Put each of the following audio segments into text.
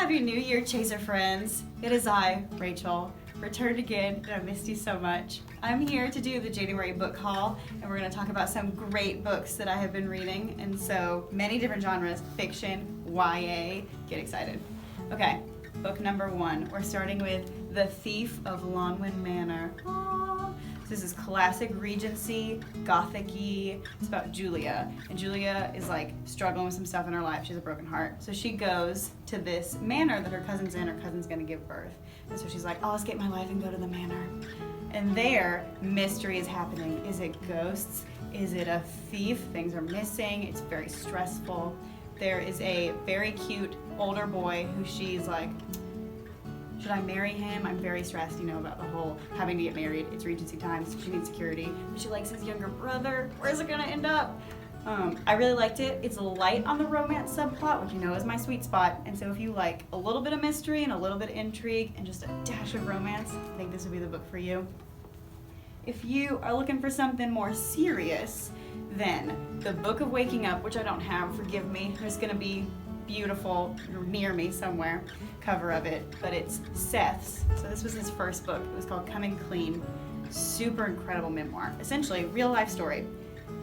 Happy New Year, Chaser friends. It is I, Rachel, returned again, and I missed you so much. I'm here to do the January book haul, and we're going to talk about some great books that I have been reading, and so many different genres, fiction, YA. Get excited. Okay, book number 1. We're starting with The Thief of Lanwyn Manor. This is classic Regency, Gothic-y. It's about Julia. And Julia is like struggling with some stuff in her life. She has a broken heart. So she goes to this manor that her cousin's in. Her cousin's gonna give birth. And so she's like, I'll escape my life and go to the manor. And there, mystery is happening. Is it ghosts? Is it a thief? Things are missing. It's very stressful. There is a very cute older boy who she's like, should I marry him? I'm very stressed, about the whole having to get married. It's Regency times. She needs security. But she likes his younger brother. Where's it gonna end up? I really liked it. It's light on the romance subplot, which is my sweet spot. And so if you like a little bit of mystery and a little bit of intrigue and just a dash of romance, I think this would be the book for you. If you are looking for something more serious, then The Book of Waking Up, which I don't have, forgive me. There's gonna be beautiful near me somewhere cover of it, but it's Seth's. So this was his first book. It was called Coming Clean. Super incredible memoir. Essentially, real life story.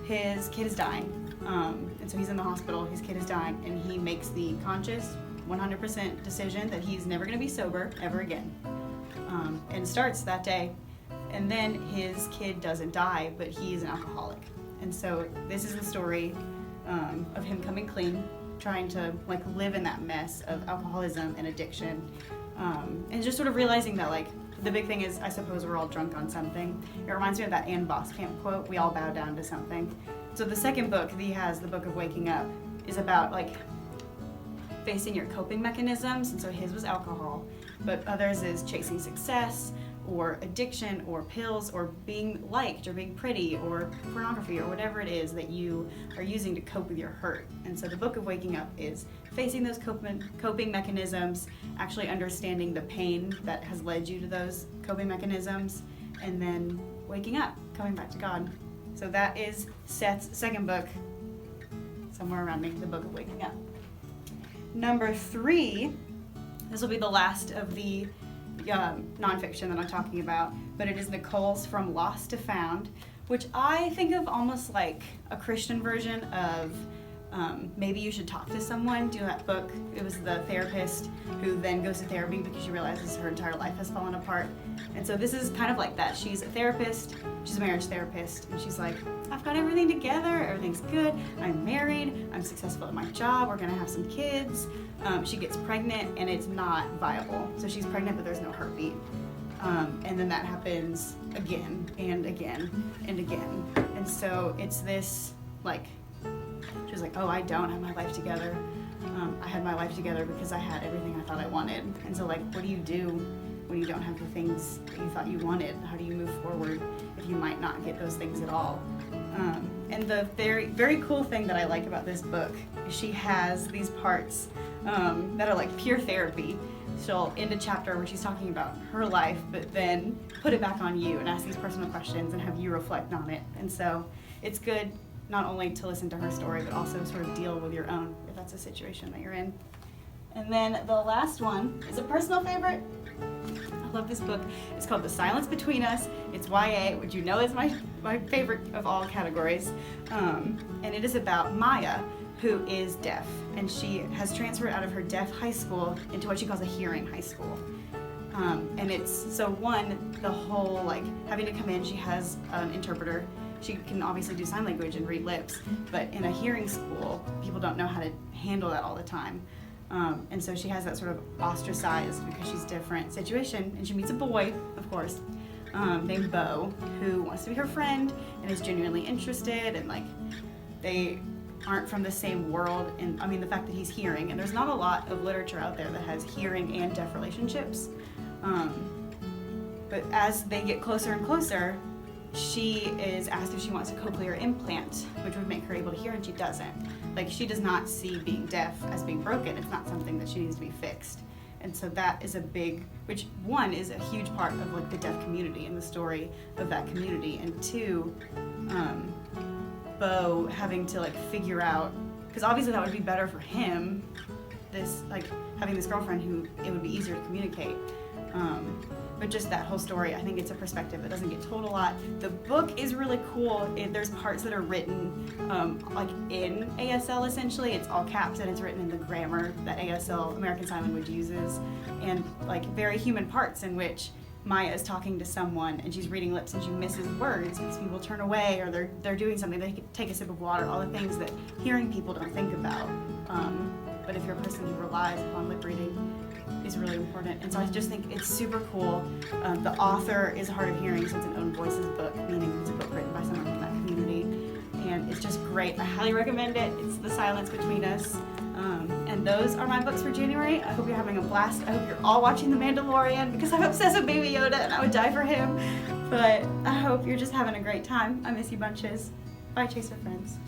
His kid is dying, and so he's in the hospital. His kid is dying, and he makes the conscious 100% decision that he's never going to be sober ever again, and starts that day. And then his kid doesn't die, but he's an alcoholic. And so this is the story of him coming clean, trying to live in that mess of alcoholism and addiction, and just sort of realizing that the big thing is, I suppose, we're all drunk on something. It reminds me of that Anne Boskamp quote, we all bow down to something. So the second book that he has, The Book of Waking Up, is about facing your coping mechanisms, and so his was alcohol, but others is chasing success, or addiction, or pills, or being liked, or being pretty, or pornography, or whatever it is that you are using to cope with your hurt. And so the Book of Waking Up is facing those coping mechanisms, actually understanding the pain that has led you to those coping mechanisms, and then waking up, coming back to God. So that is Seth's second book, somewhere around me, The Book of Waking Up. Number 3, this will be the last of the nonfiction that I'm talking about, but it is Nicole's From Lost to Found, which I think of almost like a Christian version of Maybe You Should Talk to Someone. Do you know that book? It was the therapist who then goes to therapy because she realizes her entire life has fallen apart. And so this is kind of like that. She's a therapist, she's a marriage therapist, and she's like, I've got everything together, everything's good, I'm married, I'm successful at my job, we're gonna have some kids. She gets pregnant and it's not viable. So she's pregnant but there's no heartbeat. And then that happens again and again and again. And so it's this she's like, oh, I don't have my life together. I had my life together because I had everything I thought I wanted. And so what do you do when you don't have the things that you thought you wanted? How do you move forward if you might not get those things at all? And the very, very cool thing that I like about this book is she has these parts that are pure therapy. She'll end a chapter where she's talking about her life, but then put it back on you and ask these personal questions and have you reflect on it. And so it's good not only to listen to her story, but also sort of deal with your own, if that's a situation that you're in. And then the last one is a personal favorite. I love this book. It's called The Silence Between Us. It's YA, which is my favorite of all categories. And it is about Maya, who is deaf. And she has transferred out of her deaf high school into what she calls a hearing high school. And it's, the whole having to come in, she has an interpreter. She can obviously do sign language and read lips, but in a hearing school, people don't know how to handle that all the time. And so she has that sort of ostracized because she's different situation, and she meets a boy, of course, named Beau, who wants to be her friend and is genuinely interested, and they aren't from the same world. And I mean, the fact that he's hearing, and there's not a lot of literature out there that has hearing and deaf relationships. But as they get closer and closer, she is asked if she wants a cochlear implant, which would make her able to hear, and she doesn't. She does not see being deaf as being broken. It's not something that she needs to be fixed. And so that is a big, which one is a huge part of the deaf community and the story of that community, and two, Beau having to figure out, because obviously that would be better for him, this having this girlfriend who it would be easier to communicate. But just that whole story, I think it's a perspective that doesn't get told a lot. The book is really cool. There's parts that are written like in ASL essentially. It's all caps and it's written in the grammar that ASL, American Sign Language, uses, and like very human parts in which Maya is talking to someone and she's reading lips and she misses words because people turn away or they're doing something. They take a sip of water. All the things that hearing people don't think about. But if you're a person who relies upon lip reading, is really important. And so I just think it's super cool. The author is hard of hearing, so it's an own voices book, meaning it's a book written by someone from that community. And it's just great. I highly recommend it. It's The Silence Between Us. And those are my books for January. I hope you're having a blast. I hope you're all watching The Mandalorian because I'm obsessed with Baby Yoda and I would die for him. But I hope you're just having a great time. I miss you bunches. Bye, Chaser friends.